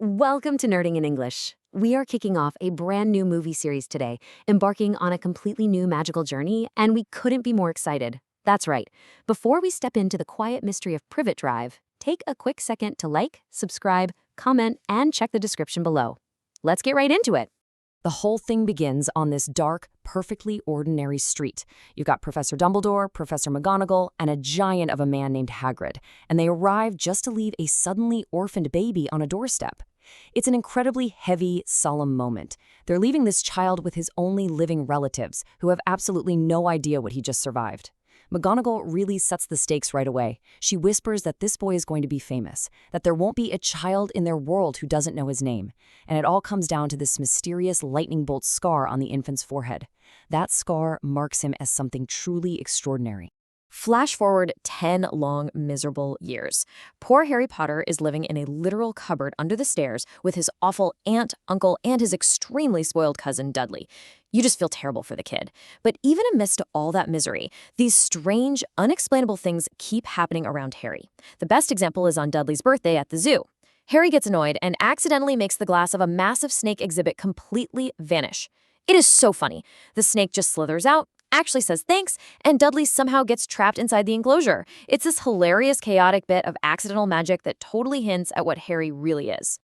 Welcome to Nerding in English. We are kicking off a brand new movie series today, embarking on a completely new magical journey, and we couldn't be more excited. That's right. Before we step into the quiet mystery of Privet Drive, take a quick second to like, subscribe, comment, and check the description below. Let's get right into it. The whole thing begins on this dark, perfectly ordinary street. You've got Professor Dumbledore, Professor McGonagall, and a giant of a man named Hagrid, and they arrive just to leave a suddenly orphaned baby on a doorstep. It's an incredibly heavy, solemn moment. They're leaving this child with his only living relatives, who have absolutely no idea what he just survived. McGonagall really sets the stakes right away. She whispers that this boy is going to be famous, that there won't be a child in their world who doesn't know his name. And it all comes down to this mysterious lightning bolt scar on the infant's forehead. That scar marks him as something truly extraordinary. Flash forward 10 long, miserable years. Poor Harry Potter is living in a literal cupboard under the stairs with his awful aunt, uncle, and his extremely spoiled cousin Dudley. You just feel terrible for the kid. But even amidst all that misery, these strange, unexplainable things keep happening around Harry. The best example is on Dudley's birthday at the zoo. Harry gets annoyed and accidentally makes the glass of a massive snake exhibit completely vanish. It is so funny. The snake just slithers out, actually says thanks, and Dudley somehow gets trapped inside the enclosure. It's this hilarious, chaotic bit of accidental magic that totally hints at what Harry really is.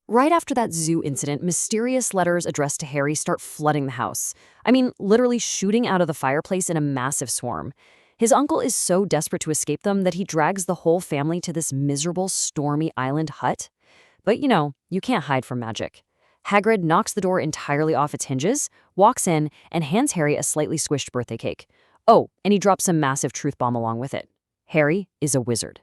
Right after that zoo incident, mysterious letters addressed to Harry start flooding the house. I mean, literally shooting out of the fireplace in a massive swarm. His uncle is so desperate to escape them that he drags the whole family to this miserable, stormy island hut. But you can't hide from magic. Hagrid knocks the door entirely off its hinges, walks in, and hands Harry a slightly squished birthday cake. Oh, and he drops a massive truth bomb along with it. Harry is a wizard.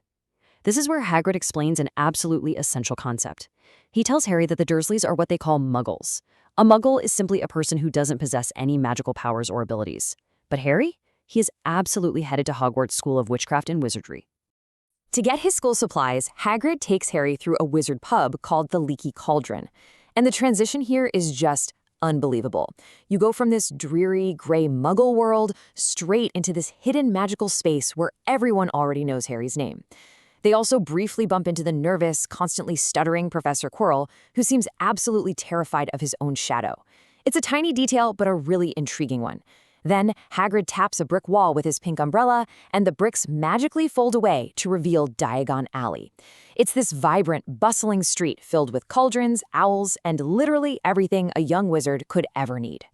This is where Hagrid explains an absolutely essential concept. He tells Harry that the Dursleys are what they call muggles. A muggle is simply a person who doesn't possess any magical powers or abilities. But Harry? He is absolutely headed to Hogwarts School of Witchcraft and Wizardry. To get his school supplies, Hagrid takes Harry through a wizard pub called the Leaky Cauldron. And the transition here is just unbelievable. You go from this dreary, gray muggle world straight into this hidden magical space where everyone already knows Harry's name. They also briefly bump into the nervous, constantly stuttering Professor Quirrell, who seems absolutely terrified of his own shadow. It's a tiny detail, but a really intriguing one. Then Hagrid taps a brick wall with his pink umbrella, and the bricks magically fold away to reveal Diagon Alley. It's this vibrant, bustling street filled with cauldrons, owls, and literally everything a young wizard could ever need.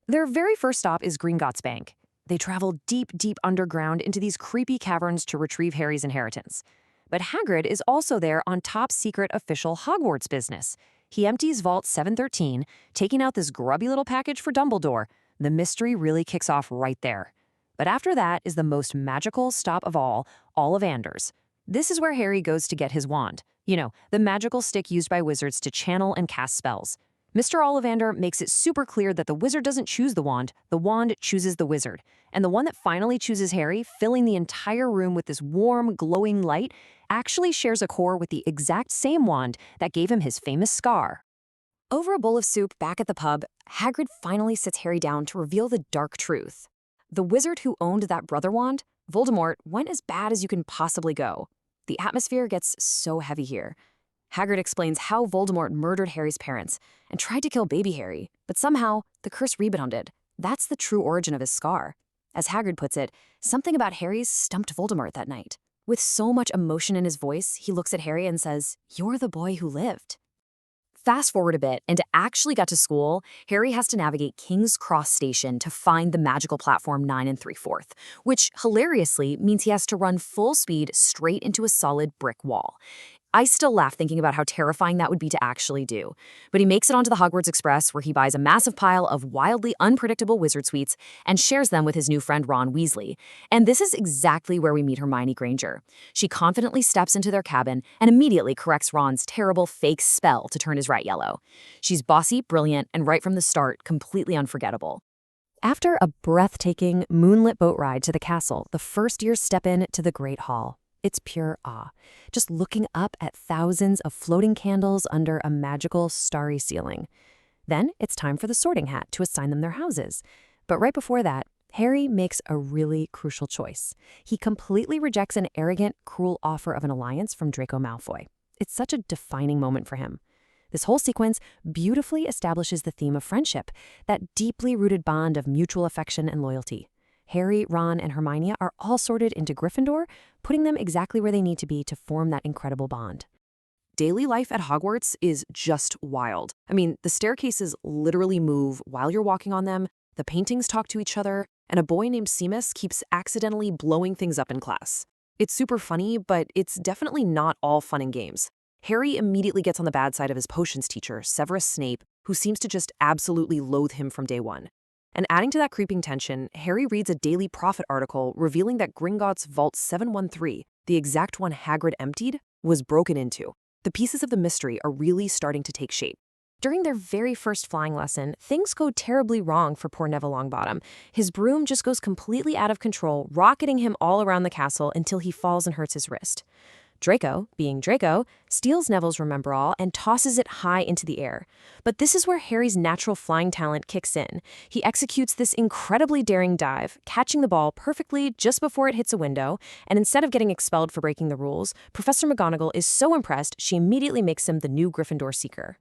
Their very first stop is Gringotts Bank. They travel deep, deep underground into these creepy caverns to retrieve Harry's inheritance. But Hagrid is also there on top-secret official Hogwarts business. He empties Vault 713, taking out this grubby little package for Dumbledore. The mystery really kicks off right there. But after that is the most magical stop of all, Ollivanders. This is where Harry goes to get his wand. The magical stick used by wizards to channel and cast spells. Mr. Ollivander makes it super clear that the wizard doesn't choose the wand chooses the wizard. And the one that finally chooses Harry, filling the entire room with this warm, glowing light, actually shares a core with the exact same wand that gave him his famous scar. Over a bowl of soup back at the pub, Hagrid finally sits Harry down to reveal the dark truth. The wizard who owned that brother wand, Voldemort, went as bad as you can possibly go. The atmosphere gets so heavy here. Hagrid explains how Voldemort murdered Harry's parents and tried to kill baby Harry, but somehow the curse rebounded. That's the true origin of his scar. As Hagrid puts it, something about Harry's stumped Voldemort that night. With so much emotion in his voice, he looks at Harry and says, "You're the boy who lived." Fast forward a bit, and to actually get to school, Harry has to navigate King's Cross Station to find the magical platform 9 3/4, which hilariously means he has to run full speed straight into a solid brick wall. I still laugh thinking about how terrifying that would be to actually do. But he makes it onto the Hogwarts Express, where he buys a massive pile of wildly unpredictable wizard sweets and shares them with his new friend Ron Weasley. And this is exactly where we meet Hermione Granger. She confidently steps into their cabin and immediately corrects Ron's terrible fake spell to turn his rat yellow. She's bossy, brilliant, and right from the start, completely unforgettable. After a breathtaking, moonlit boat ride to the castle, the first years step in to the Great Hall. It's pure awe, just looking up at thousands of floating candles under a magical, starry ceiling. Then it's time for the Sorting Hat to assign them their houses. But right before that, Harry makes a really crucial choice. He completely rejects an arrogant, cruel offer of an alliance from Draco Malfoy. It's such a defining moment for him. This whole sequence beautifully establishes the theme of friendship, that deeply rooted bond of mutual affection and loyalty. Harry, Ron, and Hermione are all sorted into Gryffindor, putting them exactly where they need to be to form that incredible bond. Daily life at Hogwarts is just wild. I mean, the staircases literally move while you're walking on them, the paintings talk to each other, and a boy named Seamus keeps accidentally blowing things up in class. It's super funny, but it's definitely not all fun and games. Harry immediately gets on the bad side of his potions teacher, Severus Snape, who seems to just absolutely loathe him from day one. And adding to that creeping tension, Harry reads a Daily Prophet article revealing that Gringotts Vault 713, the exact one Hagrid emptied, was broken into. The pieces of the mystery are really starting to take shape. During their very first flying lesson, things go terribly wrong for poor Neville Longbottom. His broom just goes completely out of control, rocketing him all around the castle until he falls and hurts his wrist. Draco, being Draco, steals Neville's Remember-All and tosses it high into the air. But this is where Harry's natural flying talent kicks in. He executes this incredibly daring dive, catching the ball perfectly just before it hits a window, and instead of getting expelled for breaking the rules, Professor McGonagall is so impressed she immediately makes him the new Gryffindor Seeker.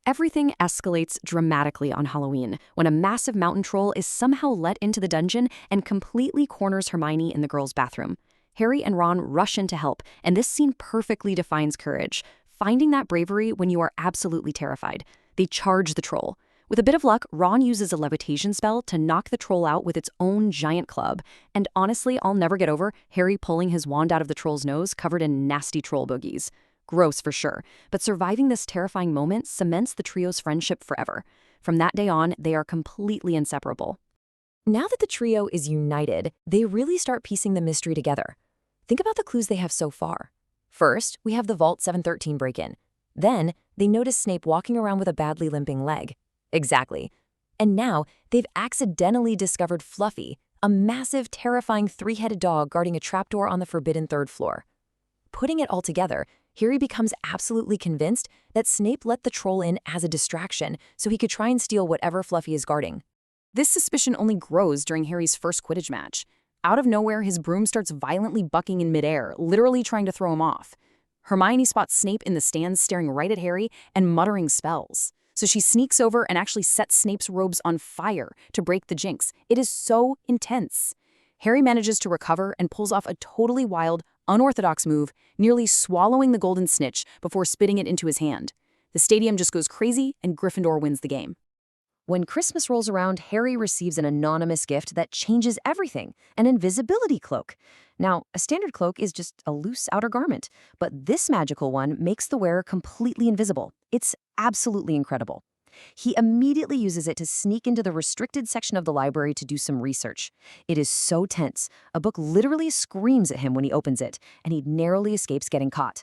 Everything escalates dramatically on Halloween, when a massive mountain troll is somehow let into the dungeon and completely corners Hermione in the girls' bathroom. Harry and Ron rush in to help, and this scene perfectly defines courage, finding that bravery when you are absolutely terrified. They charge the troll. With a bit of luck, Ron uses a levitation spell to knock the troll out with its own giant club, and honestly, I'll never get over Harry pulling his wand out of the troll's nose covered in nasty troll boogies. Gross for sure, but surviving this terrifying moment cements the trio's friendship forever. From that day on, they are completely inseparable. Now that the trio is united, they really start piecing the mystery together. Think about the clues they have so far. First, we have the Vault 713 break-in. Then, they notice Snape walking around with a badly limping leg. Exactly. And now, they've accidentally discovered Fluffy, a massive, terrifying three-headed dog guarding a trapdoor on the forbidden third floor. Putting it all together, Harry becomes absolutely convinced that Snape let the troll in as a distraction so he could try and steal whatever Fluffy is guarding. This suspicion only grows during Harry's first Quidditch match. Out of nowhere, his broom starts violently bucking in midair, literally trying to throw him off. Hermione spots Snape in the stands staring right at Harry and muttering spells. So she sneaks over and actually sets Snape's robes on fire to break the jinx. It is so intense. Harry manages to recover and pulls off a totally wild, unorthodox move, nearly swallowing the golden snitch before spitting it into his hand. The stadium just goes crazy and Gryffindor wins the game. When Christmas rolls around, Harry receives an anonymous gift that changes everything, an invisibility cloak. Now, a standard cloak is just a loose outer garment, but this magical one makes the wearer completely invisible. It's absolutely incredible. He immediately uses it to sneak into the restricted section of the library to do some research. It is so tense. A book literally screams at him when he opens it, and he narrowly escapes getting caught.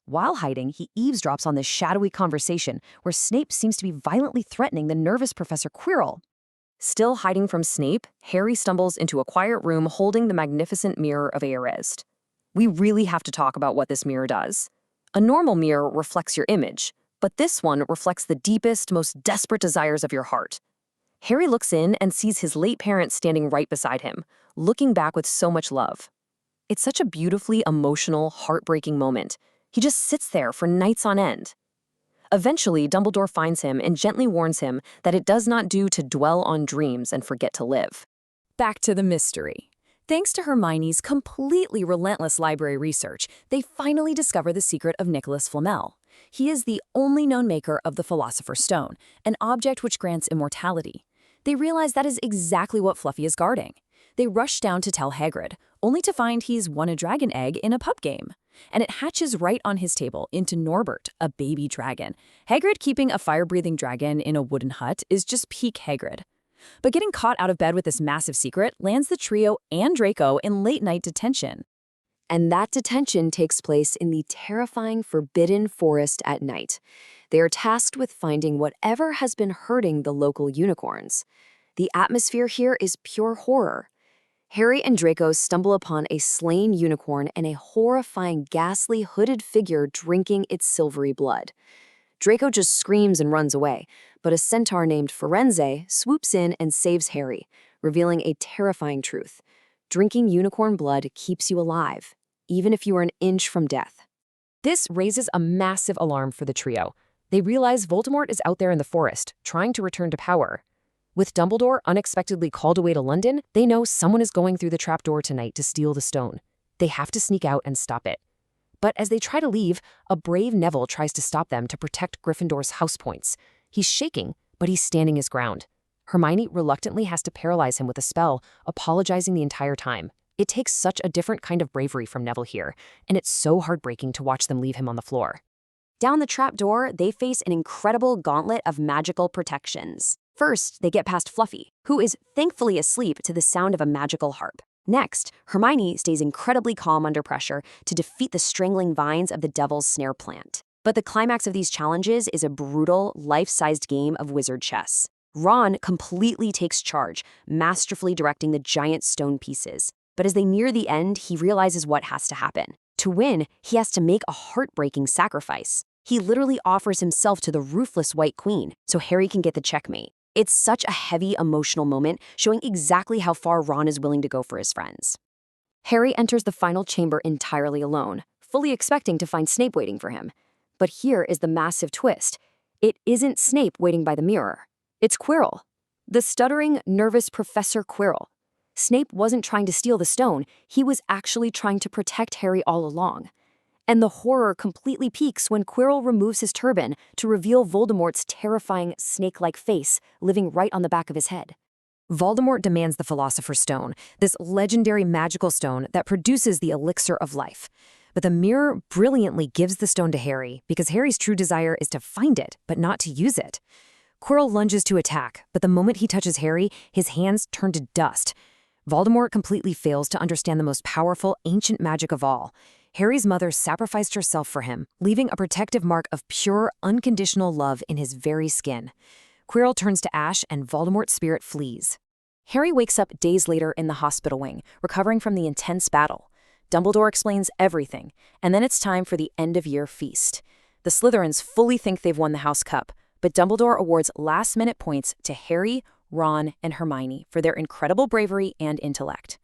While hiding, he eavesdrops on this shadowy conversation where Snape seems to be violently threatening the nervous Professor Quirrell. Still hiding from Snape, Harry stumbles into a quiet room holding the magnificent mirror of Aerest. We really have to talk about what this mirror does. A normal mirror reflects your image, but this one reflects the deepest, most desperate desires of your heart. Harry looks in and sees his late parents standing right beside him, looking back with so much love. It's such a beautifully emotional, heartbreaking moment. He just sits there for nights on end. Eventually, Dumbledore finds him and gently warns him that it does not do to dwell on dreams and forget to live. Back to the mystery. Thanks to Hermione's completely relentless library research, they finally discover the secret of Nicholas Flamel. He is the only known maker of the Philosopher's Stone, an object which grants immortality. They realize that is exactly what Fluffy is guarding. They rush down to tell Hagrid, only to find he's won a dragon egg in a pup game. And it hatches right on his table into Norbert, a baby dragon. Hagrid keeping a fire-breathing dragon in a wooden hut is just peak Hagrid. But getting caught out of bed with this massive secret lands the trio and Draco in late-night detention. And that detention takes place in the terrifying Forbidden Forest at night. They are tasked with finding whatever has been hurting the local unicorns. The atmosphere here is pure horror. Harry and Draco stumble upon a slain unicorn and a horrifying, ghastly, hooded figure drinking its silvery blood. Draco just screams and runs away, but a centaur named Firenze swoops in and saves Harry, revealing a terrifying truth. Drinking unicorn blood keeps you alive, even if you are an inch from death. This raises a massive alarm for the trio. They realize Voldemort is out there in the forest, trying to return to power. With Dumbledore unexpectedly called away to London, they know someone is going through the trapdoor tonight to steal the stone. They have to sneak out and stop it. But as they try to leave, a brave Neville tries to stop them to protect Gryffindor's house points. He's shaking, but he's standing his ground. Hermione reluctantly has to paralyze him with a spell, apologizing the entire time. It takes such a different kind of bravery from Neville here, and it's so heartbreaking to watch them leave him on the floor. Down the trapdoor, they face an incredible gauntlet of magical protections. First, they get past Fluffy, who is thankfully asleep to the sound of a magical harp. Next, Hermione stays incredibly calm under pressure to defeat the strangling vines of the Devil's Snare plant. But the climax of these challenges is a brutal, life-sized game of wizard chess. Ron completely takes charge, masterfully directing the giant stone pieces. But as they near the end, he realizes what has to happen. To win, he has to make a heartbreaking sacrifice. He literally offers himself to the ruthless White Queen so Harry can get the checkmate. It's such a heavy, emotional moment, showing exactly how far Ron is willing to go for his friends. Harry enters the final chamber entirely alone, fully expecting to find Snape waiting for him. But here is the massive twist. It isn't Snape waiting by the mirror. It's Quirrell. The stuttering, nervous Professor Quirrell. Snape wasn't trying to steal the stone, he was actually trying to protect Harry all along. And the horror completely peaks when Quirrell removes his turban to reveal Voldemort's terrifying snake-like face living right on the back of his head. Voldemort demands the Philosopher's Stone, this legendary magical stone that produces the elixir of life. But the mirror brilliantly gives the stone to Harry because Harry's true desire is to find it, but not to use it. Quirrell lunges to attack, but the moment he touches Harry, his hands turn to dust. Voldemort completely fails to understand the most powerful, ancient magic of all. Harry's mother sacrificed herself for him, leaving a protective mark of pure, unconditional love in his very skin. Quirrell turns to ash and Voldemort's spirit flees. Harry wakes up days later in the hospital wing, recovering from the intense battle. Dumbledore explains everything, and then it's time for the end-of-year feast. The Slytherins fully think they've won the House Cup, but Dumbledore awards last-minute points to Harry, Ron, and Hermione for their incredible bravery and intellect.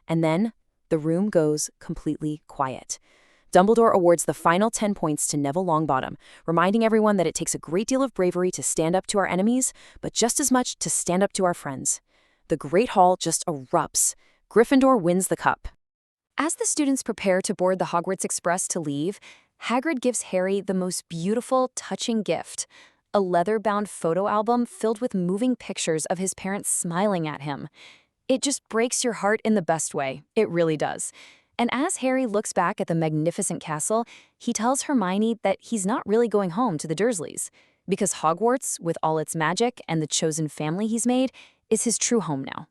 And then, the room goes completely quiet. Dumbledore awards the final 10 points to Neville Longbottom, reminding everyone that it takes a great deal of bravery to stand up to our enemies, but just as much to stand up to our friends. The Great Hall just erupts. Gryffindor wins the cup. As the students prepare to board the Hogwarts Express to leave, Hagrid gives Harry the most beautiful, touching gift, a leather-bound photo album filled with moving pictures of his parents smiling at him. It just breaks your heart in the best way. It really does. And as Harry looks back at the magnificent castle, he tells Hermione that he's not really going home to the Dursleys, because Hogwarts, with all its magic and the chosen family he's made, is his true home now.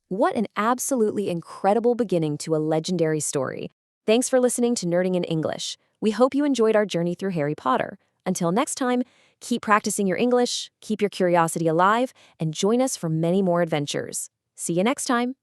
What an absolutely incredible beginning to a legendary story. Thanks for listening to Nerding in English. We hope you enjoyed our journey through Harry Potter. Until next time, keep practicing your English, keep your curiosity alive, and join us for many more adventures. See you next time.